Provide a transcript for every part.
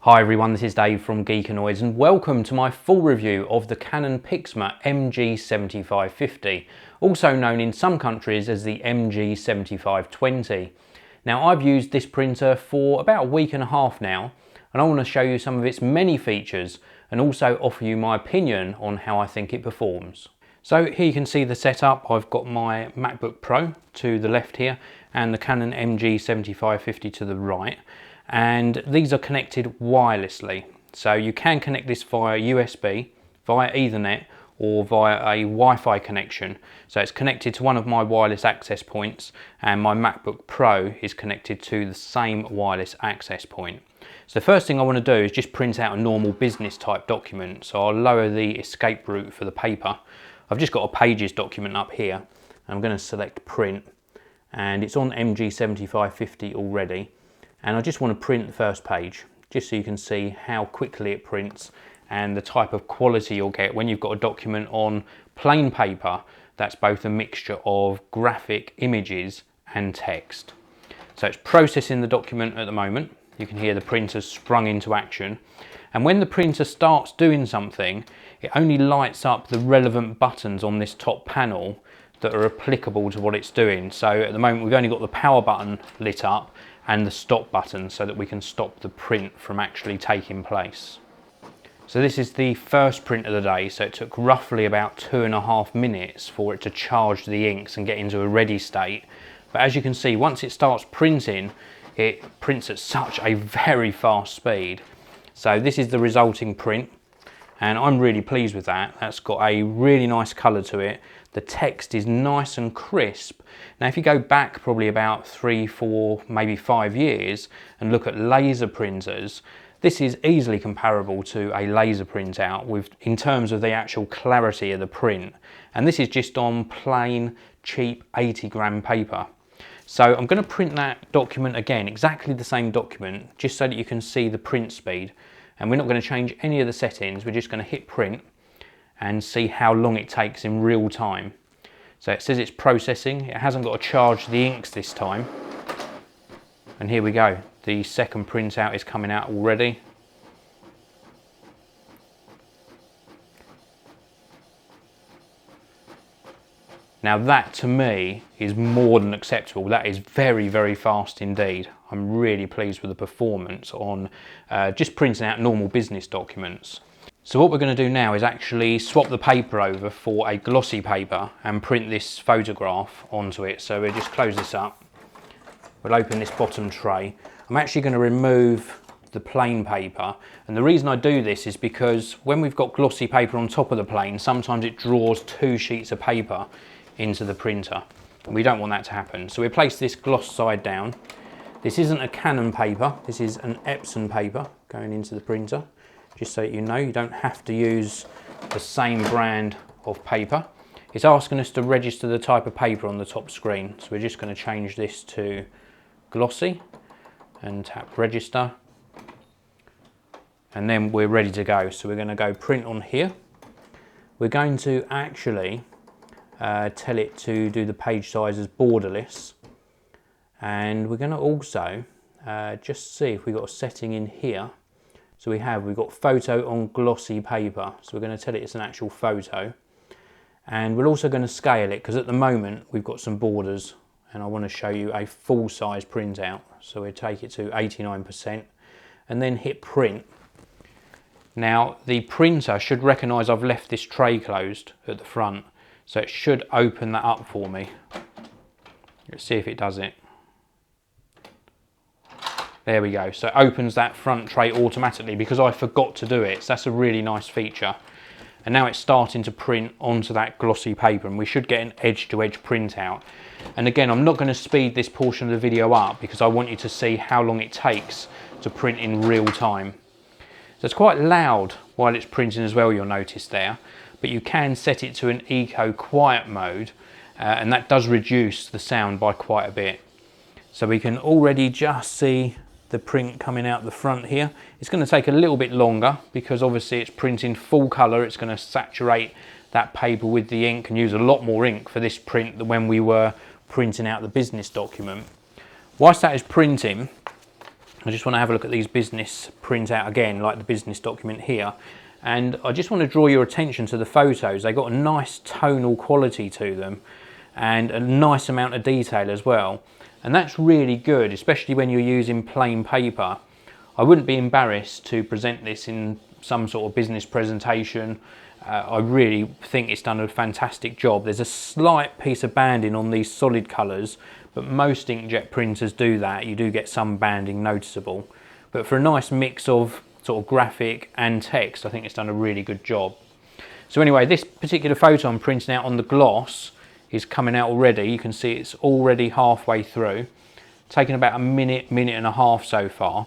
Hi everyone, this is Dave from Geekanoids and welcome to my full review of the Canon Pixma MG7550, also known in some countries as the MG7520. Now I've used this printer for about a week and a half now, and I want to show you some of its many features and also offer you my opinion on how I think it performs. So here you can see the setup. I've got my MacBook Pro to the left here and the Canon MG7550 to the right. And these are connected wirelessly. So you can connect this via USB, via Ethernet, or via a Wi-Fi connection. So it's connected to one of my wireless access points, and my MacBook Pro is connected to the same wireless access point. So the first thing I want to do is just print out a normal business type document. So I'll lower the escape route for the paper. I've just got a Pages document up here. I'm going to select print, and it's on MG7550 already. And I just want to print the first page, just so you can see how quickly it prints and the type of quality you'll get when you've got a document on plain paper that's both a mixture of graphic images and text. So it's processing the document at the moment. You can hear the printer sprung into action. And when the printer starts doing something, it only lights up the relevant buttons on this top panel that are applicable to what it's doing. So at the moment we've only got the power button lit up and the stop button so that we can stop the print from actually taking place. So this is the first print of the day, so it took roughly about 2.5 minutes for it to charge the inks and get into a ready state. But as you can see, once it starts printing, it prints at such a very fast speed. So this is the resulting print, and I'm really pleased with that. That's got a really nice colour to it. The text is nice and crisp. Now if you go back probably about 3, 4, maybe 5 years and look at laser printers, this is easily comparable to a laser printout in terms of the actual clarity of the print. And this is just on plain, cheap 80-gram paper. So I'm going to print that document again, exactly the same document, just so that you can see the print speed. And we're not going to change any of the settings, we're just going to hit print and see how long it takes in real time. So it says it's processing, it hasn't got to charge the inks this time. And here we go, the second printout is coming out already. Now that to me is more than acceptable. That is very, very fast indeed. I'm really pleased with the performance on just printing out normal business documents. So what we're going to do now is actually swap the paper over for a glossy paper and print this photograph onto it. So we'll just close this up. We'll open this bottom tray. I'm actually going to remove the plain paper, and the reason I do this is because when we've got glossy paper on top of the plain, sometimes it draws 2 sheets of paper into the printer, and we don't want that to happen. So we place this gloss side down. This isn't a Canon paper, this is an Epson paper going into the printer. Just so you know, you don't have to use the same brand of paper. It's asking us to register the type of paper on the top screen. So we're just going to change this to glossy and tap register. And then we're ready to go. So we're going to go print on here. We're going to actually tell it to do the page size as borderless. And we're going to also just see if we've got a setting in here. So we've got photo on glossy paper. So we're going to tell it it's an actual photo. And we're also going to scale it because at the moment we've got some borders and I want to show you a full size printout. So we'll take it to 89% and then hit print. Now the printer should recognise I've left this tray closed at the front. So it should open that up for me. Let's see if it does it. There we go, so it opens that front tray automatically because I forgot to do it. So that's a really nice feature. And now it's starting to print onto that glossy paper, and we should get an edge-to-edge printout. And again, I'm not going to speed this portion of the video up because I want you to see how long it takes to print in real time. So it's quite loud while it's printing as well, you'll notice there, but you can set it to an eco quiet mode, and that does reduce the sound by quite a bit. So we can already just see the print coming out the front here. It's going to take a little bit longer because obviously it's printing full colour. It's going to saturate that paper with the ink and use a lot more ink for this print than when we were printing out the business document. Whilst that is printing, I just want to have a look at these business printout again, like the business document here. And I just want to draw your attention to the photos. They've got a nice tonal quality to them and a nice amount of detail as well. And that's really good, especially when you're using plain paper. I wouldn't be embarrassed to present this in some sort of business presentation. I really think it's done a fantastic job. There's a slight piece of banding on these solid colours, but most inkjet printers do that. You do get some banding noticeable. But for a nice mix of sort of graphic and text, I think it's done a really good job. So anyway, this particular photo I'm printing out on the gloss is coming out already. You can see it's already halfway through. Taken about a minute and a half so far.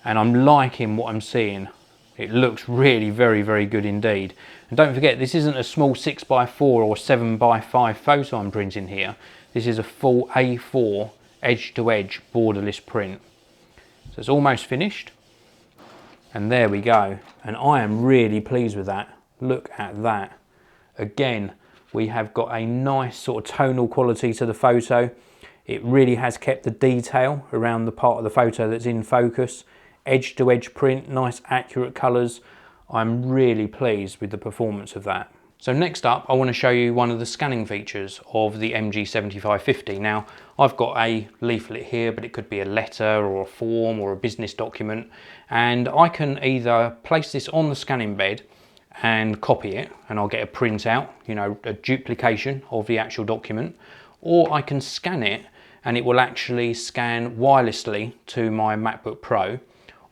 And I'm liking what I'm seeing. It looks really very good indeed. And don't forget, this isn't a small 6x4 or 7x5 photo I'm printing here. This is a full A4 edge-to-edge borderless print. So it's almost finished. And there we go. And I am really pleased with that. Look at that. Again, we have got a nice sort of tonal quality to the photo. It really has kept the detail around the part of the photo that's in focus. Edge-to-edge print, nice accurate colours. I'm really pleased with the performance of that. So next up, I want to show you one of the scanning features of the MG7550. Now, I've got a leaflet here, but it could be a letter or a form or a business document. And I can either place this on the scanning bed and copy it, and I'll get a printout, you know, a duplication of the actual document, or I can scan it and it will actually scan wirelessly to my MacBook Pro,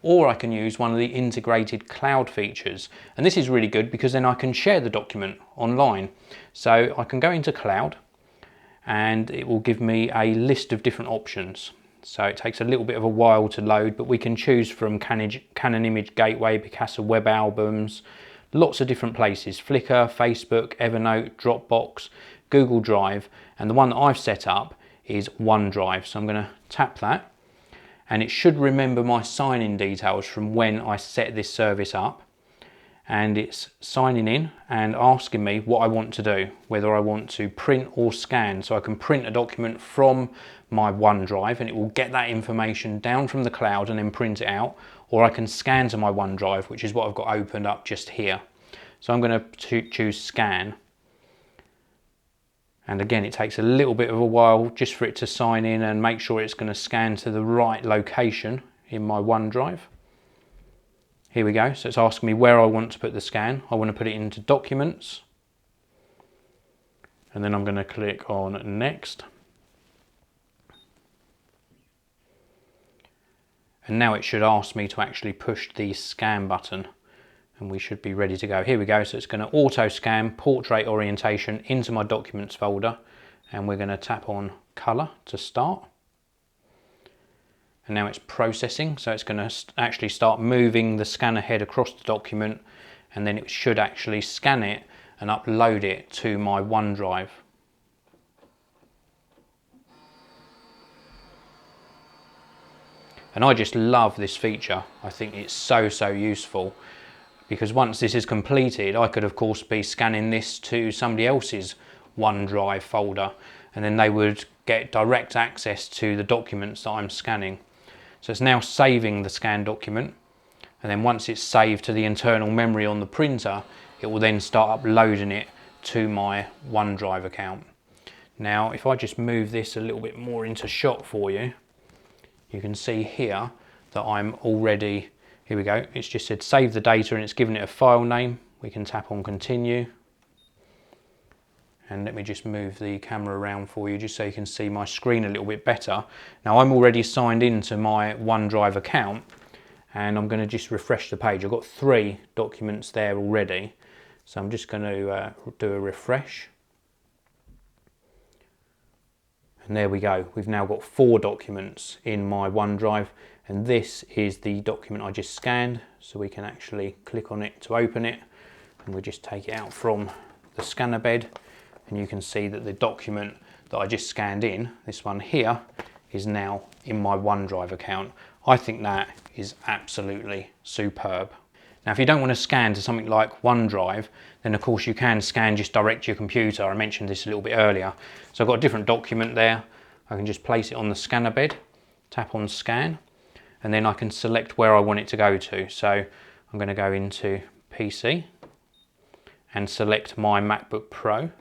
or I can use one of the integrated cloud features. And this is really good because then I can share the document online. So I can go into cloud and it will give me a list of different options. So it takes a little bit of a while to load, but we can choose from Canon Image Gateway, Picasa Web Albums, lots of different places, Flickr, Facebook, Evernote, Dropbox, Google Drive, and the one that I've set up is OneDrive. So I'm going to tap that, and it should remember my sign-in details from when I set this service up, and it's signing in and asking me what I want to do, whether I want to print or scan. So I can print a document from my OneDrive and it will get that information down from the cloud and then print it out, or I can scan to my OneDrive, which is what I've got opened up just here. So I'm going to choose scan. And again, it takes a little bit of a while just for it to sign in and make sure it's going to scan to the right location in my OneDrive. Here we go. So it's asking me where I want to put the scan. I want to put it into Documents. And then I'm going to click on Next. And now it should ask me to actually push the scan button. And we should be ready to go. Here we go. So it's going to auto scan portrait orientation into my documents folder, and we're going to tap on color to start. And now it's processing, so it's going to actually start moving the scanner head across the document, and then it should actually scan it and upload it to my OneDrive. And I just love this feature. I think it's so useful. Because once this is completed, I could of course be scanning this to somebody else's OneDrive folder, and then they would get direct access to the documents that I'm scanning. So it's now saving the scanned document, and then once it's saved to the internal memory on the printer, it will then start uploading it to my OneDrive account. Now, if I just move this a little bit more into shot for you, you can see here that I'm already, here we go, it's just said save the data and it's given it a file name. We can tap on continue. And let me just move the camera around for you just so you can see my screen a little bit better. Now I'm already signed into my OneDrive account, and I'm going to just refresh the page. I've got 3 documents there already. So I'm just going to do a refresh. And there we go. We've now got 4 documents in my OneDrive. And this is the document I just scanned, so we can actually click on it to open it, and we'll just take it out from the scanner bed, and you can see that the document that I just scanned in, this one here, is now in my OneDrive account. I think that is absolutely superb. Now if you don't want to scan to something like OneDrive, then of course you can scan just direct to your computer. I mentioned this a little bit earlier. So I've got a different document there. I can just place it on the scanner bed, tap on scan. and then I can select where I want it to go to. So I'm going to go into PC and select my MacBook Pro,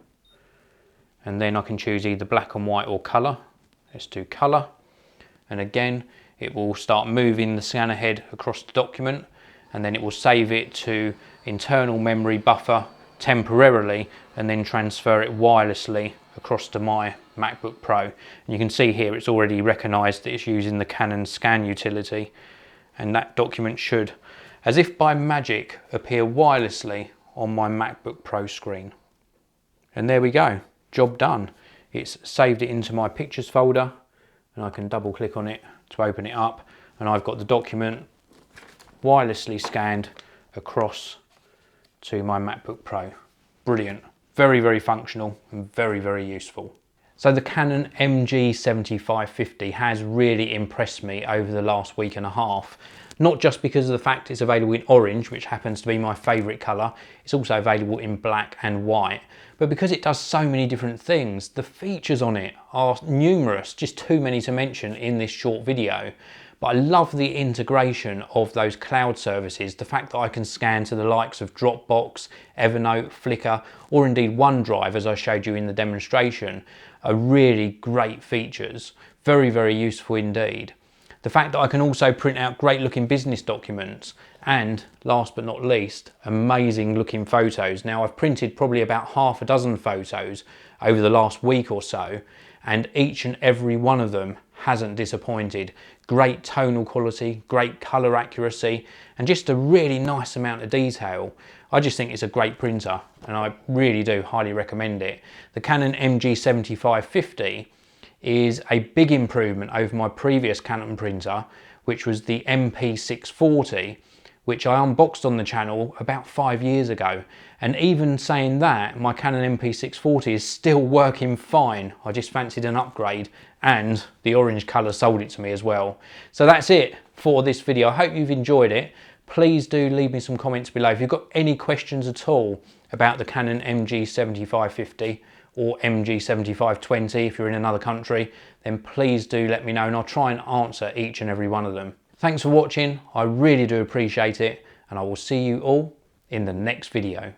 and then I can choose either black and white or colour. Let's do colour, and again it will start moving the scanner head across the document, and then it will save it to internal memory buffer temporarily and then transfer it wirelessly across to my MacBook Pro. And you can see here it's already recognised that it's using the Canon scan utility, and that document should, as if by magic, appear wirelessly on my MacBook Pro screen. And there we go, job done. It's saved it into my pictures folder, and I can double click on it to open it up, and I've got the document wirelessly scanned across to my MacBook Pro. Brilliant, very, very functional and very, very useful. So the Canon MG7550 has really impressed me over the last week and a half. Not just because of the fact it's available in orange, which happens to be my favourite colour, it's also available in black and white, but because it does so many different things. The features on it are numerous, just too many to mention in this short video. But I love the integration of those cloud services, the fact that I can scan to the likes of Dropbox, Evernote, Flickr, or indeed OneDrive, as I showed you in the demonstration, are really great features. Very, very useful indeed. The fact that I can also print out great looking business documents, and last but not least, amazing looking photos. Now, I've printed probably about half a dozen photos over the last week or so, and each and every one of them hasn't disappointed. Great tonal quality, great colour accuracy, and just a really nice amount of detail. I just think it's a great printer, and I really do highly recommend it. The Canon MG7550 is a big improvement over my previous Canon printer, which was the MP640, which I unboxed on the channel about 5 years ago. And even saying that, my Canon MP640 is still working fine. I just fancied an upgrade, and the orange colour sold it to me as well. So that's it for this video. I hope you've enjoyed it. Please do leave me some comments below. If you've got any questions at all about the Canon MG7550 or MG7520, if you're in another country, then please do let me know, and I'll try and answer each and every one of them. Thanks for watching, I really do appreciate it, and I will see you all in the next video.